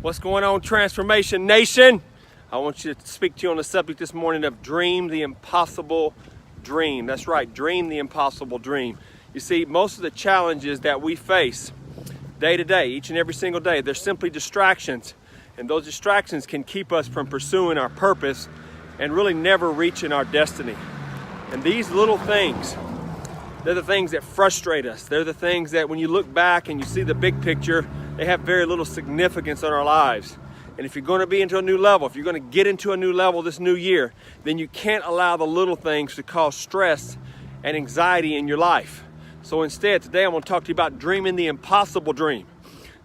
What's going on, Transformation Nation? I want you to speak to you on the subject this morning of dream the impossible dream. That's right, dream the impossible dream. You see, most of the challenges that we face day to day, each and every single day, they're simply distractions. And those distractions can keep us from pursuing our purpose and really never reaching our destiny. And these little things, they're the things that frustrate us. They're the things that when you look back and you see the big picture, they have very little significance in our lives. And if you're going to be into a new level, if you're going to get into a new level this new year, then you can't allow the little things to cause stress and anxiety in your life. So instead, today I'm going to talk to you about dreaming the impossible dream.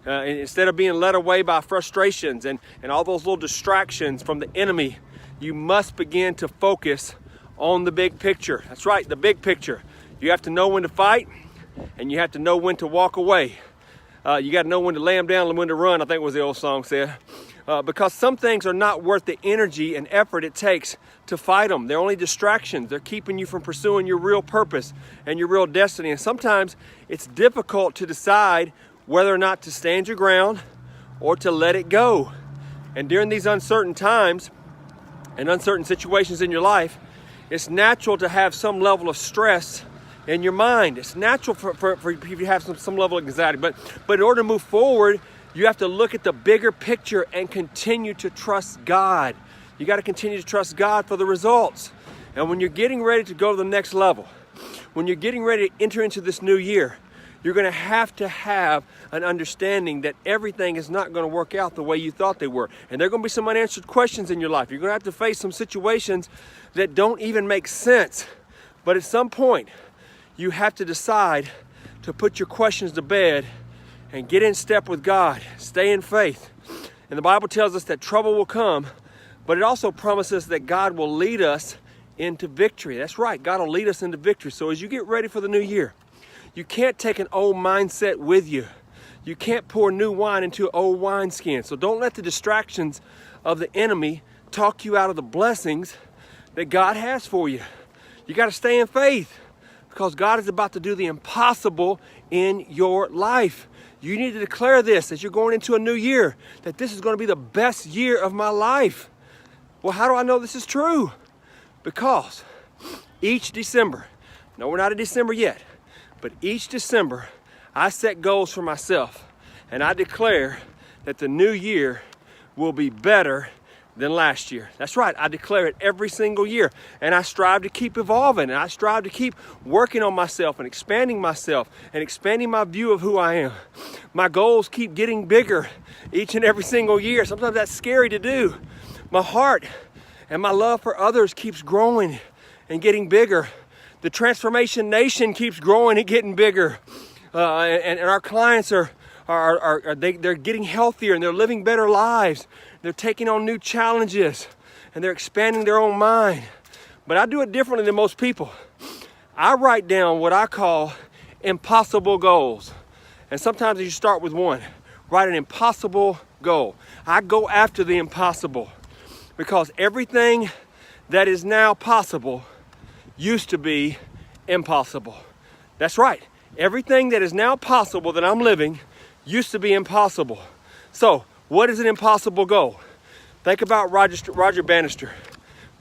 Instead of being led away by frustrations and all those little distractions from the enemy, you must begin to focus on the big picture. That's right, the big picture. You have to know when to fight, and you have to know when to walk away. You got to know when to lay them down and when to run, I think was the old song said. Because some things are not worth the energy and effort it takes to fight them. They're only distractions. They're keeping you from pursuing your real purpose and your real destiny. And sometimes it's difficult to decide whether or not to stand your ground or to let it go. And during these uncertain times and uncertain situations in your life, it's natural to have some level of stress in your mind. It's natural for you to have some level of anxiety. But in order to move forward, you have to look at the bigger picture and continue to trust God. You got to continue to trust God for the results. And when you're getting ready to go to the next level, when you're getting ready to enter into this new year, you're going to have an understanding that everything is not going to work out the way you thought they were. And there are going to be some unanswered questions in your life. You're going to have to face some situations that don't even make sense. But at some point, you have to decide to put your questions to bed and get in step with God. Stay in faith. And the Bible tells us that trouble will come, but it also promises that God will lead us into victory. That's right, God will lead us into victory. So as you get ready for the new year, you can't take an old mindset with you. You can't pour new wine into an old wineskin. So don't let the distractions of the enemy talk you out of the blessings that God has for you. You got to stay in faith because God is about to do the impossible in your life. You need to declare this as you're going into a new year, that this is going to be the best year of my life. Well, how do I know this is true? Because each December, no, we're not in December yet, but each December, I set goals for myself, and I declare that the new year will be better than last year. That's right, I declare it every single year, and I strive to keep evolving, and I strive to keep working on myself and expanding my view of who I am. My goals keep getting bigger each and every single year. Sometimes that's scary to do. My heart and my love for others keeps growing and getting bigger. The Transformation Nation keeps growing and getting bigger. And our clients they're getting healthier and they're living better lives. They're taking on new challenges and they're expanding their own mind. But I do it differently than most people. I write down what I call impossible goals. And sometimes you start with one. Write an impossible goal. I go after the impossible because everything that is now possible used to be impossible. That's right. Everything that is now possible that I'm living used to be impossible. So, what is an impossible goal? Think about Roger Bannister.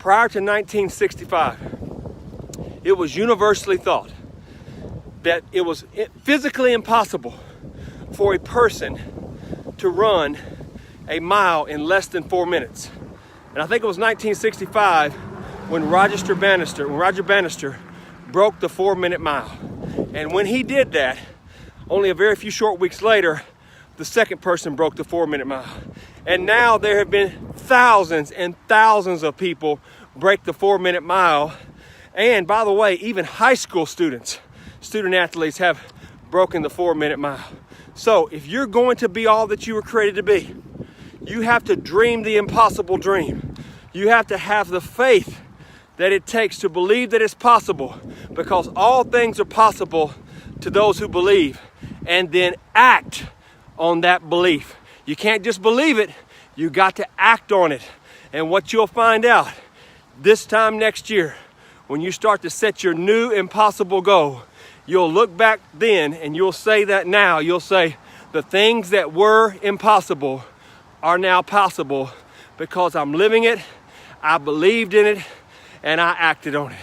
Prior to 1965, it was universally thought that it was physically impossible for a person to run a mile in less than 4 minutes. And I think it was 1965 when Roger Bannister broke the 4-minute mile. And when he did that, only a very few short weeks later, the second person broke the 4-minute mile. And now there have been thousands and thousands of people break the 4-minute mile. And by the way, even high school student athletes have broken the 4-minute mile. So if you're going to be all that you were created to be, you have to dream the impossible dream. You have to have the faith that it takes to believe that it's possible, because all things are possible to those who believe, and then act on that belief. You can't just believe it, you got to act on it. And what you'll find out this time next year, when you start to set your new impossible goal, you'll look back then and you'll say that now. You'll say, the things that were impossible are now possible because I'm living it, I believed in it, and I acted on it.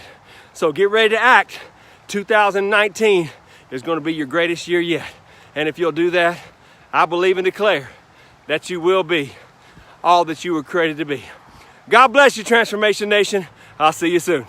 So get ready to act. 2019 is going to be your greatest year yet. And if you'll do that, I believe and declare that you will be all that you were created to be. God bless you, Transformation Nation. I'll see you soon.